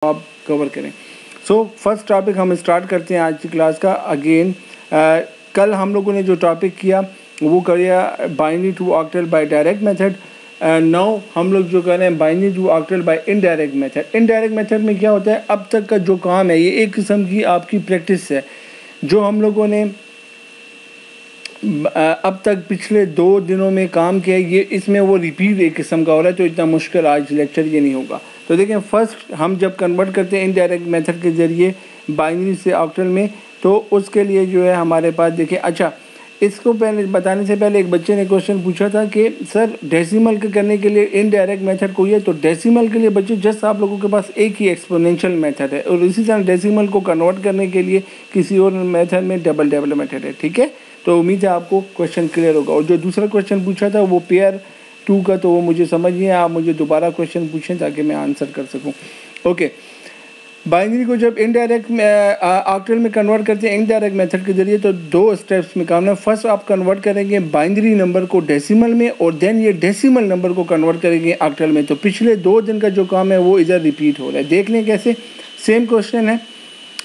आप कवर करें। So first topic हम स्टार्ट करते हैं आज की क्लास का। अगेन कल हम लोगों ने जो टॉपिक किया वो किया binary to octal by direct method. Now हम लोग जो कर रहे हैं binary to octal by indirect method. Indirect method में क्या होता है, अब तक का जो काम है ये एक किस्म की आपकी प्रैक्टिस है जो हम लोगों ने अब तक पिछले 2 दिनों में काम किया, ये इसमें वो रिपीट एक किस्म का हो रहा है, तो इतना मुश्किल आज लेक्चर ये नहीं होगा। तो देखें, फर्स्ट हम जब कन्वर्ट करते हैं इनडायरेक्ट मेथड के ज़रिए बाइनरी से ऑक्टल में, तो उसके लिए जो है हमारे पास देखिए, अच्छा इसको पहले बताने से पहले एक बच्चे ने क्वेश्चन पूछा था कि सर डेसिमल के करने के लिए इनडायरेक्ट मेथड कोई है? तो डेसिमल के लिए बच्चे जस्ट आप लोगों के पास एक ही एक्सपोनेंशियल मेथड है, और इसी तरह डेसिमल को कन्वर्ट करने के लिए किसी और मेथड में डबल मेथड है। ठीक है, तो उम्मीद है आपको क्वेश्चन क्लियर होगा। और जो दूसरा क्वेश्चन पूछा था वो पेयर 2 का, तो वो मुझे समझ नहीं है, आप मुझे दोबारा क्वेश्चन पूछें ताकि मैं आंसर कर सकूं। ओके, बाइनरी को जब इनडायरेक्ट ऑक्टल में कन्वर्ट करते हैं इनडायरेक्ट मेथड के जरिए, तो 2 स्टेप्स में काम है। फर्स्ट आप कन्वर्ट करेंगे बाइनरी नंबर को डेसिमल में, और देन ये डेसिमल नंबर को कन्वर्ट करेंगे ऑक्टल में। तो पिछले 2 दिन का जो काम है वो इधर रिपीट हो रहा है। देख लें कैसे। सेम क्वेश्चन है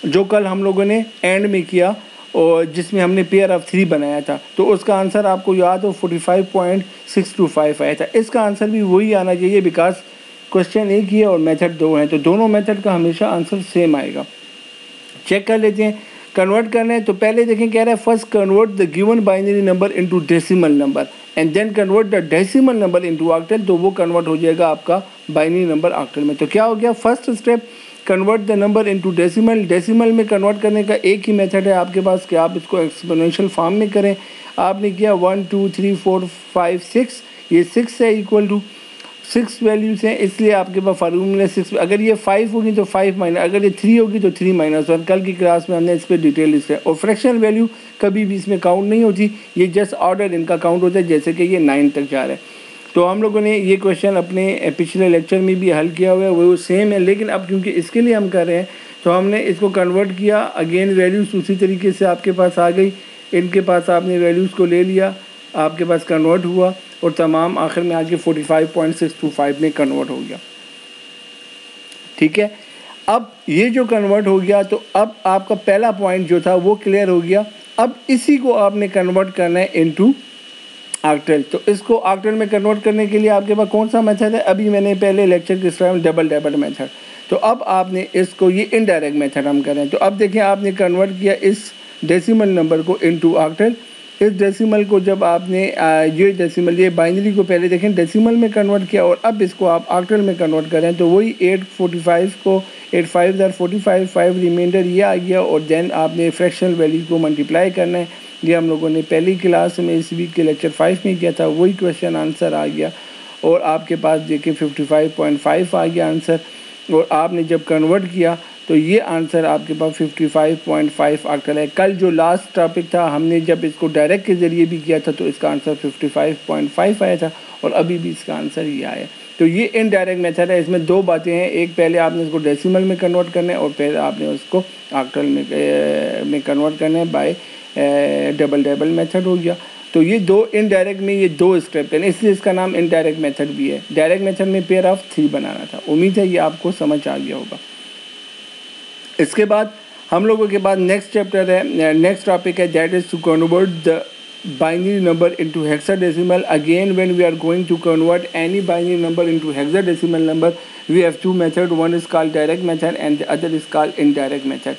जो कल हम लोगों ने एंड में किया और जिसमें हमने पेयर ऑफ 3 बनाया था, तो उसका आंसर आपको याद हो 45.625 आया था। इसका आंसर भी वही आना चाहिए, बिकॉज क्वेश्चन एक ही है और मेथड 2 हैं, तो दोनों मेथड का हमेशा आंसर सेम आएगा। चेक कर लेते हैं। कन्वर्ट करना है तो पहले देखें, कह रहा है first convert the given binary number into decimal number and then convert the decimal number into octal. तो वो कन्वर्ट हो जाएगा आपका बाइनरी नंबर ऑक्टल में। तो क्या हो गया, first step convert the number into decimal. Decimal में कन्वर्ट करने का एक ही मेथड है आपके पास कि आप इसको एक्सपोनेंशियल फॉर्म में करें। आपने किया 1 2 3 4 5 6, ये 6 है, इक्वल टू 6 वैल्यूज हैं, इसलिए आपके पास फार्मूला 6। अगर ये 5 होगी तो 5 माइनस, अगर ये 3 होगी तो 3 माइनस 1। कल की क्लास में हमने इस पर डिटेल लिखा है। और फ्रैक्शनल वैल्यू कभी भी इसमें काउंट नहीं होती, ये जस्ट ऑर्डर इनका काउंट होता है, जैसे कि ये 9 तक जा रहा है। तो हम लोगों ने ये क्वेश्चन अपने पिछले लेक्चर में भी हल किया हुआ है, वो सेम है, लेकिन अब क्योंकि इसके लिए हम कर रहे हैं तो हमने इसको कन्वर्ट किया। अगेन वैल्यूज़ उसी तरीके से आपके पास आ गई, इनके पास आपने वैल्यूज़ को ले लिया, आपके पास कन्वर्ट हुआ और तमाम आखिर में आके 45.625 में कन्वर्ट हो गया। ठीक है, अब ये जो कन्वर्ट हो गया, तो अब आपका पहला पॉइंट जो था वो क्लियर हो गया। अब इसी को आपने कन्वर्ट करना है इनटू ऑक्टल। तो इसको ऑक्टल में कन्वर्ट करने के लिए आपके पास कौन सा मेथड है? अभी मैंने पहले लेक्चर के स्टार्ट में डबल मेथड। तो अब आपने इसको, ये इनडायरेक्ट मेथड हम करें, तो अब देखिए आपने कन्वर्ट किया इस डेसिमल नंबर को इनटू ऑक्टल। इस डेसिमल को जब आपने ये डेसिमल, ये बाइनरी को पहले देखें डेसिमल में कन्वर्ट किया, और अब इसको आप ऑक्टल में कन्वर्ट करें, तो वही 845 को 8 5 45, 5 रिमाइंडर ये आ गया, और देन आपने फ्रैक्शनल वैल्यू को मल्टीप्लाई करना है। ये हम लोगों ने पहली क्लास में इस वीक के लेक्चर 5 में किया था, वही क्वेश्चन आंसर आ गया, और आपके पास देखिए 55.5 आ गया आंसर। और आपने जब कन्वर्ट किया तो ये आंसर आपके पास 55.5 ऑक्टल है। कल जो लास्ट टॉपिक था, हमने जब इसको डायरेक्ट के ज़रिए भी किया था तो इसका आंसर 55.5 आया था, और अभी भी इसका आंसर ये आया। तो ये इनडायरेक्ट मेथड है। इसमें 2 बातें हैं, एक पहले आपने इसको डेसिमल में कन्वर्ट करना है, और पहले आपने उसको ऑक्टल में कन्वर्ट करना है बाय डबल मेथड हो गया। तो ये 2 इनडायरेक्ट में ये 2 स्टेप हैं, इसलिए इसका नाम इनडायरेक्ट मेथड भी है। डायरेक्ट मेथड में पेयर ऑफ 3 बनाना था। उम्मीद है ये आपको समझ आ गया होगा। इसके बाद हम लोगों के बाद नेक्स्ट चैप्टर है, नेक्स्ट टॉपिक है, that is to convert the binary number into hexadecimal. Again when we are going to convert any binary number into hexadecimal number, we have 2 method, one is called direct method and the other is called indirect method.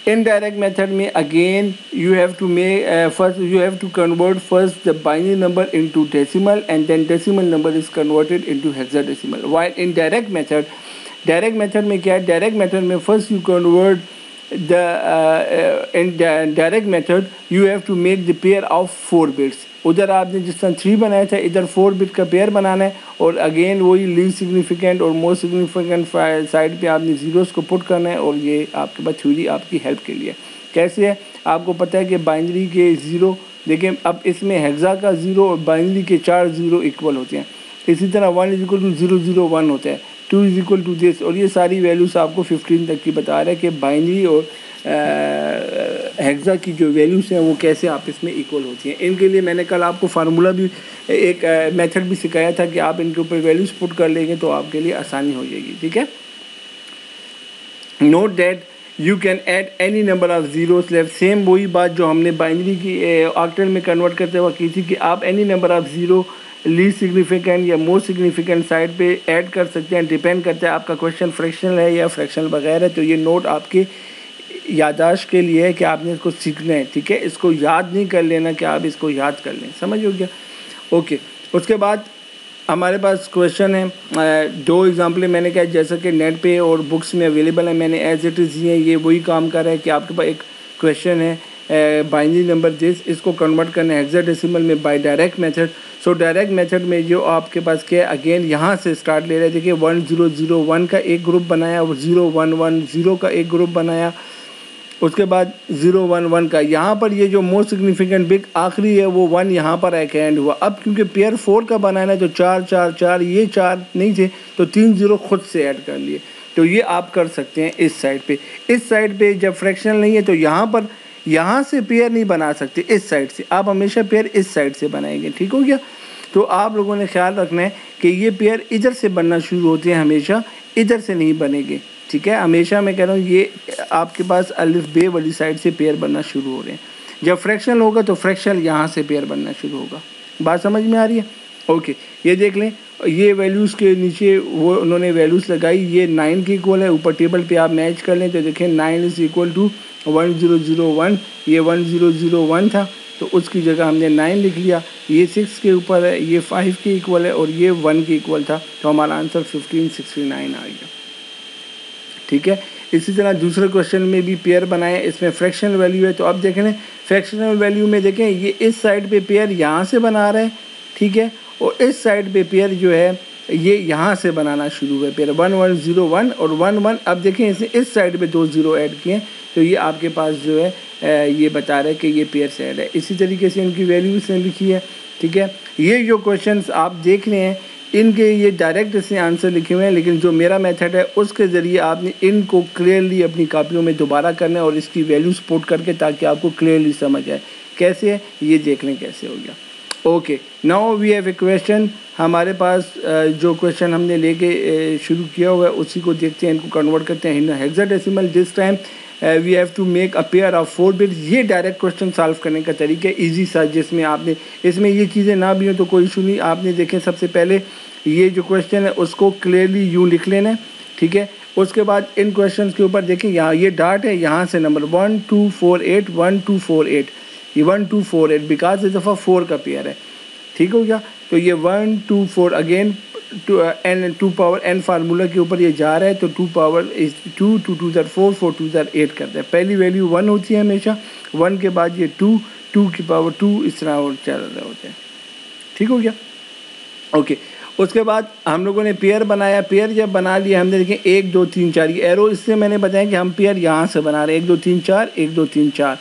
Indirect method में again you have to make first you have to convert first the binary number into decimal, and then decimal number is converted into hexadecimal. While in direct method में क्या है, direct method में first you convert the in direct method you have to make the pair of 4 bits. उधर आपने जिस तरह 3 बनाया था, इधर 4 बिट का पेयर बनाना है, और अगेन वही लीस्ट सिग्निफिकेंट और मोस्ट सिग्निफिकेंट साइड पे आपने जीरोस को पुट करना है, और ये आपके पास थ्योरी आपकी हेल्प के लिए। कैसे है, आपको पता है कि बाइनरी के 0, देखिए अब इसमें हेक्सा का 0 और बाइनरी के 4 0 इक्वल होते हैं। इसी तरह 1 = 0 0 1 होता है, 2 = दिस, और ये सारी वैल्यूज़ आपको 15 तक की बता रहा है कि बाइनरी और हेक्सा की जो वैल्यूज़ हैं वो कैसे आपस में इक्वल होती हैं। इनके लिए मैंने कल आपको फार्मूला भी, एक मेथड भी सिखाया था कि आप इनके ऊपर वैल्यूज़ पुट कर लेंगे तो आपके लिए आसानी हो जाएगी। ठीक है, note that you can add any number of zeros left. Same वही बात जो हमने बाइनरी की ऑक्टल में कन्वर्ट करते हुए की थी कि आप any number of zero least significant या मोस्ट सिग्निफिकेंट साइड पे ऐड कर सकते हैं। डिपेंड करता है आपका क्वेश्चन फ्रैक्शनल है या फ्रैक्शनल वगैरह। तो ये नोट आपके यादाश्त के लिए है कि आपने इसको सीखना है, ठीक है। इसको याद नहीं कर लेना कि आप इसको याद कर लें, समझ हो गया। ओके, उसके बाद हमारे पास क्वेश्चन है, दो एग्जाम्पलें मैंने कहा जैसा कि नेट पे और बुक्स में अवेलेबल है, मैंने एज इट इज़ दिए। ये वही काम कर रहा है कि आपके पास एक क्वेश्चन है बाइनरी नंबर दिस, इसको कन्वर्ट करना है हेक्साडेसिमल में by direct method. So direct method में जो आपके पास क्या है, अगेन यहाँ से स्टार्ट ले रहे हैं। देखिए 1001 का एक ग्रुप बनाया और 0110 का एक ग्रुप बनाया, उसके बाद 011 का। यहाँ पर ये जो मोस्ट सिग्निफिकेंट बिग आखिरी है वो 1 यहाँ पर एक एंड हुआ। अब क्योंकि पेयर 4 का बनाना है तो 4 4 4 ये 4 नहीं थे तो 3 0 खुद से ऐड कर लिए। तो ये आप कर सकते हैं इस साइड पे। इस साइड पे जब फ्रैक्शनल नहीं है तो यहाँ पर यहाँ से पेयर नहीं बना सकते, इस साइड से आप हमेशा पेयर इस साइड से बनाएंगे, ठीक हो गया। तो आप लोगों ने ख्याल रखना है कि ये पेयर इधर से बनना शुरू होते हैं, हमेशा इधर से नहीं बनेंगे, ठीक है। हमेशा मैं कह रहा हूँ ये आपके पास अलिफ बे वाली साइड से पेयर बनना शुरू हो रहे हैं। जब फ्रैक्शनल होगा तो फ्रैक्शनल यहाँ से पेयर बनना शुरू होगा। बात समझ में आ रही है? ओके, ये देख लें, ये वैल्यूज़ के नीचे वो उन्होंने वैल्यूज़ लगाई, ये 9 के इक्वल है। ऊपर टेबल पे आप मैच कर लें तो देखें 9 इज़ इक्वल टू 1001, ये 1001 था तो उसकी जगह हमने 9 लिख लिया। ये 6 के ऊपर है, ये 5 के इक्वल है और ये 1 के इक्वल था, तो हमारा आंसर 1569 आ गया, ठीक है। इसी तरह दूसरे क्वेश्चन में भी पेयर बनाए, इसमें फ्रैक्शनल वैल्यू है। तो अब देखें फ्रैक्शनल वैल्यू में देखें ये इस साइड पे पेयर यहाँ से बना रहा है, ठीक है, और इस साइड पे पेयर जो है ये यहाँ से बनाना शुरू हुआ पेयर 1101 और 11। अब देखें इसने इस साइड पे 2 0 ऐड किए तो ये आपके पास जो है ये बता रहा है कि ये पेयर से ऐड है। इसी तरीके से इनकी वैल्यूज ने लिखी है, ठीक है। ये जो क्वेश्चंस आप देख रहे हैं इनके ये डायरेक्ट इसने आंसर लिखे हुए हैं, लेकिन जो मेरा मेथड है उसके ज़रिए आपने इनको क्लियरली अपनी कापियों में दोबारा करना है और इसकी वैल्यूज पुट करके, ताकि आपको क्लियरली समझ आए कैसे है, ये देख लें कैसे हो गया। Okay, now we have a question. हमारे पास जो क्वेश्चन हमने लेके शुरू किया हुआ है उसी को देखते हैं, इनको कन्वर्ट करते हैं hexadecimal. This time we have to make a pair of 4 bits. ये डायरेक्ट क्वेश्चन सॉल्व करने का तरीका है, ईजी सा, जिसमें आपने इसमें ये चीज़ें ना भी हो तो कोई इशू नहीं। आपने देखें सबसे पहले ये जो क्वेश्चन है उसको क्लियरली यूँ लिख लेना है, ठीक है। उसके बाद इन क्वेश्चन के ऊपर देखें यहाँ ये डॉट है, यहाँ से नंबर 1248 1248, ये 1248 बिकॉज इस दफ़ा 4 का पेयर है, ठीक हो गया। तो ये 124 again to power n formula के ऊपर ये जा रहा है, तो 2 पावर इज 2 2 2 4 4 2 8 करता है। पहली वैल्यू 1 होती है हमेशा, 1 के बाद ये 2 2 की पावर 2 इस तरह और चल रहे होते हैं, ठीक हो गया। ओके, उसके बाद हम लोगों ने पेयर बनाया। पेयर जब बना लिया हमने देखें 1 2 3 4 ये एरो, इससे मैंने बताया कि हम पेयर यहाँ से बना रहे हैं 1 2 3 4 1 2 3 4।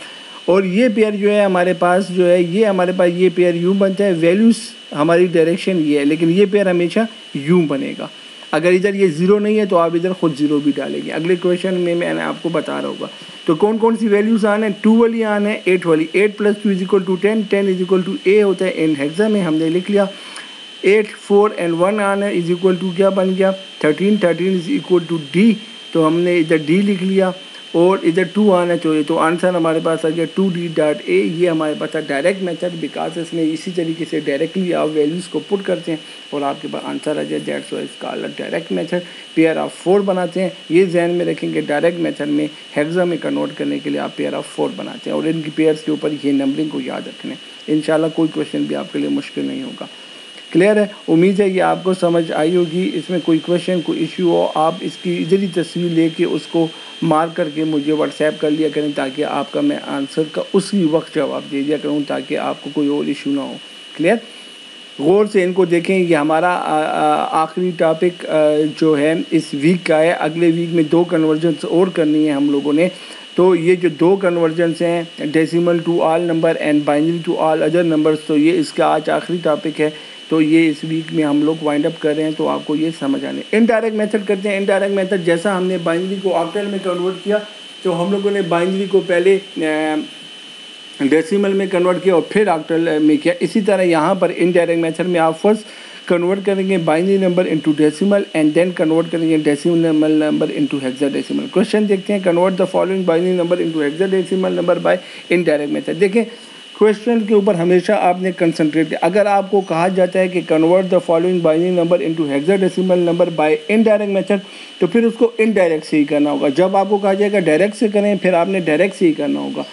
और ये पेयर जो है हमारे पास जो है ये हमारे पास ये पेयर यूँ बनता है, वैल्यूज़ हमारी डायरेक्शन ये है, लेकिन ये पेयर हमेशा यूँ बनेगा। अगर इधर ये 0 नहीं है तो आप इधर खुद 0 भी डालेंगे। अगले क्वेश्चन में मैंने आपको बता रहा होगा। तो कौन कौन सी वैल्यूज़ आने हैं? 2 वाली आने हैं, 8 वाली। 8 + 2 = 10, 10 = a होता है इन हेक्सा में, हमने लिख लिया। 8 4 and 1 आना है = क्या बन गया 13, 13 = d, तो हमने इधर d लिख लिया। और इधर 2 आना चाहिए, तो आंसर हमारे पास आ गया 2d.a। ये हमारे पास था डायरेक्ट मेथड, बिकॉज इसमें इसी तरीके से डायरेक्टली आप वैल्यूज़ को पुट करते हैं और आपके पास आंसर आ जाए। दैट्स व्हाई इसका डायरेक्ट मेथड। पेयर ऑफ 4 बनाते हैं, ये ध्यान में रखेंगे। डायरेक्ट मेथड में हेक्सा में कन्वर्ट करने के लिए आप पेयर ऑफ 4 बनाते हैं और इनकी पेयर्स के ऊपर ये नंबरिंग को याद रखने। इंशाल्लाह कोई क्वेश्चन भी आपके लिए मुश्किल नहीं होगा। क्लियर है? उम्मीद है ये आपको समझ आई होगी। इसमें कोई क्वेश्चन कोई इशू हो आप इसकी इधर ही तस्वीर लेके उसको मार्क करके मुझे व्हाट्सएप कर लिया करें, ताकि आपका मैं आंसर का उसी वक्त जवाब दे दिया करूँ, ताकि आपको कोई और इशू ना हो। क्लियर? गौर से इनको देखें। ये हमारा आखिरी टॉपिक जो है इस वीक का है। अगले वीक में 2 कन्वर्जन्स और करनी है हम लोगों ने। तो ये जो 2 कन्वर्जन्स हैं, decimal to all number and binary to all other numbers, तो ये इसका आज आखिरी टॉपिक है। तो ये इस वीक में हम लोग वाइंड अप कर रहे हैं, तो आपको ये समझ आने। इनडायरेक्ट मेथड करते हैं। इनडायरेक्ट मेथड जैसा हमने बाइनरी को ऑक्टल में कन्वर्ट किया, तो हम लोगों ने बाइनरी को पहले डेसिमल में कन्वर्ट किया और फिर ऑक्टल में किया। इसी तरह यहाँ पर इनडायरेक्ट मेथड में आप फर्स्ट कन्वर्ट करेंगे binary number into decimal and then convert करेंगे decimal number into hexadecimal. Question देखते हैं, convert the following binary number into hexadecimal number by indirect method. देखिए क्वेश्चन के ऊपर हमेशा आपने कंसंट्रेट किया। अगर आपको कहा जाता है कि convert the following binary number into hexadecimal number by indirect method, तो फिर उसको इनडायरेक्ट से ही करना होगा। जब आपको कहा जाएगा डायरेक्ट से करें, फिर आपने डायरेक्ट से ही करना होगा।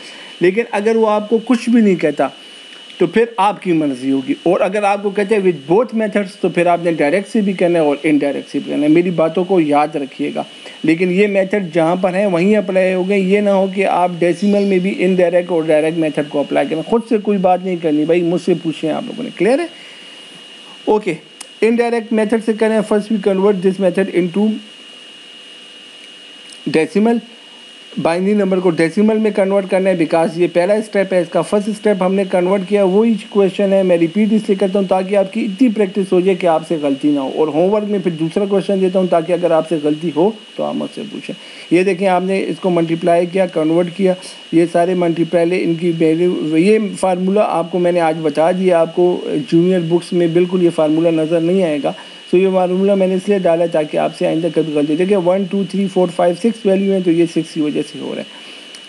लेकिन अगर वो आपको कुछ भी नहीं कहता तो फिर आपकी मर्जी होगी, और अगर आपको कहते हैं विद बोथ मेथड्स, तो फिर आपने डायरेक्ट से भी करना है और इनडायरेक्ट से भी करना है। मेरी बातों को याद रखिएगा। लेकिन ये मेथड जहाँ पर है वहीं अप्लाई हो गए। ये ना हो कि आप डेसिमल में भी इनडायरेक्ट और डायरेक्ट मेथड को अप्लाई करें। खुद से कोई बात नहीं करनी भाई, मुझसे पूछें आप लोगों ने। क्लियर है? ओके, इनडायरेक्ट मेथड से करें। First we convert this method into decimal. Binary number को डेसिमल में कन्वर्ट करना है, बिकॉज ये पहला स्टेप है। इसका फर्स्ट स्टेप हमने कन्वर्ट किया, वही क्वेश्चन है। मैं रिपीट इसलिए करता हूँ ताकि आपकी इतनी प्रैक्टिस हो जाए कि आपसे गलती ना हो। और होमवर्क में फिर दूसरा क्वेश्चन देता हूँ ताकि अगर आपसे गलती हो तो आप मुझसे पूछें। ये देखें, आपने इसको मल्टीप्लाई किया, कन्वर्ट किया, ये सारे मल्टीप्लाई, इनकी वैल्यू, ये फार्मूला आपको मैंने आज बता दिया। आपको जूनियर बुक्स में बिल्कुल ये फार्मूला नज़र नहीं आएगा। तो ये फार्मूला मैंने इसलिए डाला ताकि आपसे आइंदा कभी गलती। देखिए 1 2 3 4 5 6 वैल्यू है, तो ये 6 की वजह से हो रहा है।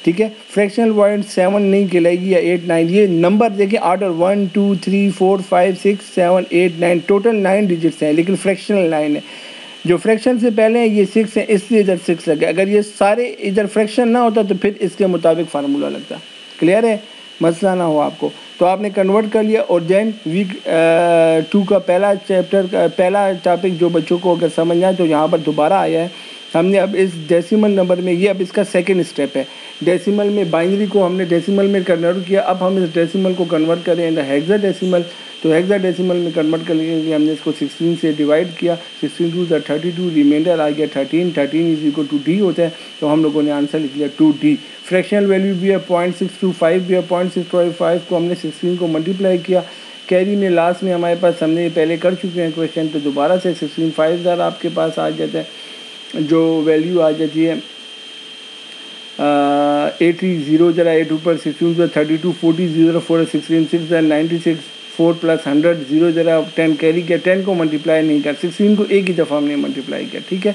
ठीक है, फ्रैक्शनल पॉइंट 7 नहीं कहलाएगी या 8 9। ये नंबर देखिए ऑर्डर 1 2 3 4 5 6 7 8 9, टोटल 9 डिजिट्स हैं, लेकिन फ्रैक्शनल 9 है। जो फ्रैक्शन से पहले है ये 6 है, इसलिए इधर 6 लगे। अगर ये सारे इधर फ्रैक्शन ना होता तो फिर इसके मुताबिक फार्मूला लगता। क्लियर है? मसला ना हो आपको। तो आपने कन्वर्ट कर लिया। और देन वीक 2 का पहला चैप्टर का पहला टॉपिक जो बच्चों को अगर समझ आए तो यहाँ पर दोबारा आया है। हमने अब इस डेसिमल नंबर में, ये अब इसका सेकंड स्टेप है। डेसिमल में बाइनरी को हमने डेसिमल में कन्वर्ट किया। अब हम इस डेसिमल को कन्वर्ट करें इन हेक्साडेसिमल। तो हेक्साडेसिमल में कन्वर्ट करने के लिए हमने इसको 16 से डिवाइड किया। 16 टू 32, रिमाइंडर आ गया 13। 13 इज इक्वल टू डी होता है, तो हम लोगों ने आंसर लिख लिया 2D। फ्रैक्शनल वैल्यू भी है 0.625 भी है। 0.625 को हमने 16 को मल्टीप्लाई किया। कैरी में लास्ट में हमारे पास, हमने पहले कर चुके हैं क्वेश्चन, तो दोबारा से 16 5000 आपके पास आ जाता है। जो वैल्यू आ जाती है 80 जरा 8 ऊपर 16 32 40 0 4 16 6 96 4 प्लस 100 0 जरा 10 कैरी किया। 10 को मल्टीप्लाई नहीं कर, 16 को एक ही दफ़ा हमने मल्टीप्लाई किया। ठीक है,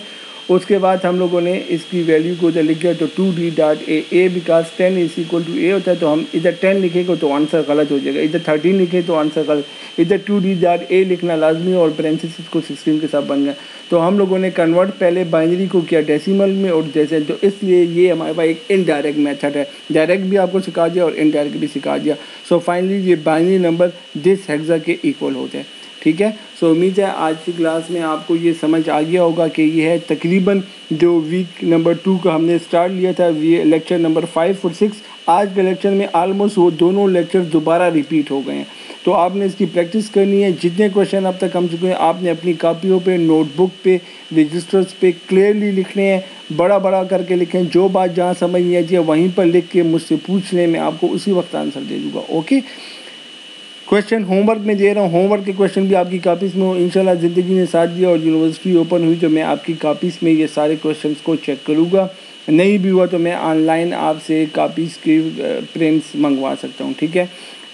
उसके बाद हम लोगों ने इसकी वैल्यू को इधर लिख दिया, तो 2D.A because 10 is equal to A होता है, तो हम इधर 10 लिखेंगे तो आंसर गलत हो जाएगा। इधर 13 लिखे तो आंसर गलत, इधर 2D.A लिखना लाजमी और पैरेंथेसिस को 16 के साथ बन गया। तो हम लोगों ने कन्वर्ट पहले बाइनरी को किया डेसिमल में और जैसे, तो इसलिए ये हमारे पास एक इनडायरेक्ट मेथड है। डायरेक्ट भी आपको सिखा दिया और इनडायरेक्ट भी सिखा दिया। सो फाइनली ये बाइनरी नंबर दिस हेक्सा के इक्वल होते हैं। ठीक है, सो उम्मीद है आज की क्लास में आपको ये समझ आ गया होगा कि ये है तकरीबन जो वीक नंबर 2 का हमने स्टार्ट लिया था, ये लेक्चर नंबर 5 और 6। आज के लेक्चर में आलमोस्ट वो दोनों लेक्चर दोबारा रिपीट हो गए हैं। तो आपने इसकी प्रैक्टिस करनी है। जितने क्वेश्चन अब तक हम चुके हैं आपने अपनी कापियों पे, नोटबुक पे, रजिस्टर्स पे क्लियरली लिखने हैं, बड़ा बड़ा करके लिखें। जो बात जहाँ समझ नहीं आती है वहीं पर लिख के मुझसे पूछ लें, मैं आपको उसी वक्त आंसर दे दूँगा। ओके, क्वेश्चन होमवर्क में दे रहा हूँ, होमवर्क के क्वेश्चन भी आपकी कापीज़ में हो। इंशाल्लाह ज़िंदगी ने साथ दिया और यूनिवर्सिटी ओपन हुई तो मैं आपकी कापीज़ में ये सारे क्वेश्चंस को चेक करूँगा। नहीं भी हुआ तो मैं ऑनलाइन आपसे कापीज़ की प्रिंट्स मंगवा सकता हूँ। ठीक है,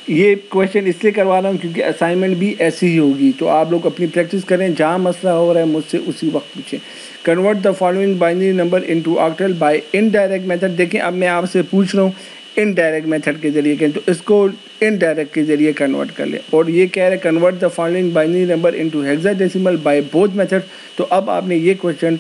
ये क्वेश्चन इसलिए करवा रहा हूँ क्योंकि असाइनमेंट भी ऐसी ही होगी। तो आप लोग अपनी प्रैक्टिस करें, जहाँ मसला हो रहा है मुझसे उसी वक्त पूछें। Convert the following binary number into octal by indirect method. देखें, अब मैं आपसे पूछ रहा हूँ इनडायरेक्ट मेथड के जरिए करें, तो इसको इनडायरेक्ट के जरिए कन्वर्ट कर ले। और ये कह रहे convert the following binary number into hexadecimal by both method. तो अब आपने ये क्वेश्चन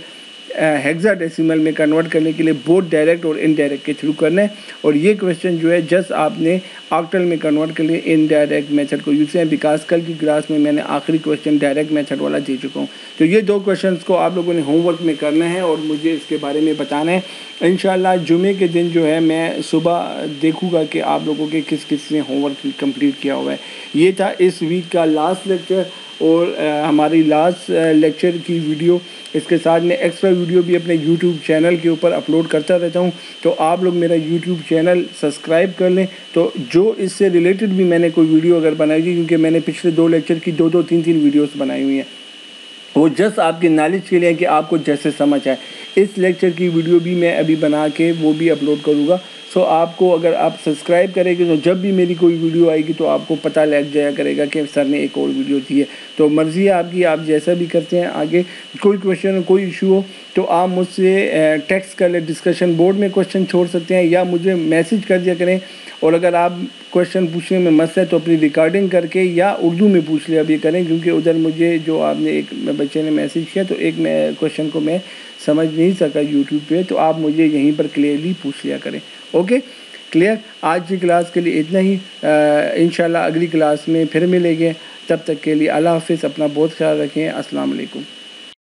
हेक्साडेसिमल में कन्वर्ट करने के लिए बोथ डायरेक्ट और इनडायरेक्ट के थ्रू करना है। और ये क्वेश्चन जो है जस्ट आपने ऑक्टल में कन्वर्ट के लिए इनडायरेक्ट मेथड को यूज़ करें, बिकॉज कल की क्लास में मैंने आखिरी क्वेश्चन डायरेक्ट मेथड वाला दे चुका हूँ। तो ये दो क्वेश्चंस को आप लोगों ने होमवर्क में करना है और मुझे इसके बारे में बताना है। इंशाल्लाह जुमे के दिन जो है मैं सुबह देखूँगा कि आप लोगों के किस किस ने होमवर्क कंप्लीट किया हुआ है। ये था इस वीक का लास्ट लेक्चर और हमारी लास्ट लेक्चर की वीडियो। इसके साथ में एक्स्ट्रा वीडियो भी अपने यूट्यूब चैनल के ऊपर अपलोड करता रहता हूँ, तो आप लोग मेरा यूट्यूब चैनल सब्सक्राइब कर लें। तो जो इससे रिलेटेड भी मैंने कोई वीडियो अगर बनाई थी, क्योंकि मैंने पिछले 2 लेक्चर की 2-2 3-3 वीडियोस बनाई हुई हैं, वो जस्ट आपके नॉलेज के लिए कि आपको जैसे समझ आए। इस लेक्चर की वीडियो भी मैं अभी बना के वो भी अपलोड करूँगा। सो आपको अगर आप सब्सक्राइब करेंगे तो जब भी मेरी कोई वीडियो आएगी तो आपको पता लग जाया करेगा कि सर ने एक और वीडियो दी है। तो मर्ज़ी है आपकी, आप जैसा भी करते हैं। आगे कोई क्वेश्चन कोई इशू हो तो आप मुझसे टेक्स्ट कर लें, डिस्कशन बोर्ड में क्वेश्चन छोड़ सकते हैं या मुझे मैसेज कर दिया करें। और अगर आप क्वेश्चन पूछने में मसला है तो अपनी रिकॉर्डिंग करके या उर्दू में पूछ लिया भी करें, क्योंकि उधर मुझे जो आपने एक बच्चे ने मैसेज किया तो एक मैं क्वेश्चन को मैं समझ नहीं सका यूट्यूब पे, तो आप मुझे यहीं पर क्लियरली पूछ लिया करें। Okay, clear. आज की क्लास के लिए इतना ही। इंशाल्लाह अगली क्लास में फिर मिलेंगे। तब तक के लिए अल्लाह हाफ़िज़। अपना बहुत ख्याल रखें। अस्सलाम वालेकुम।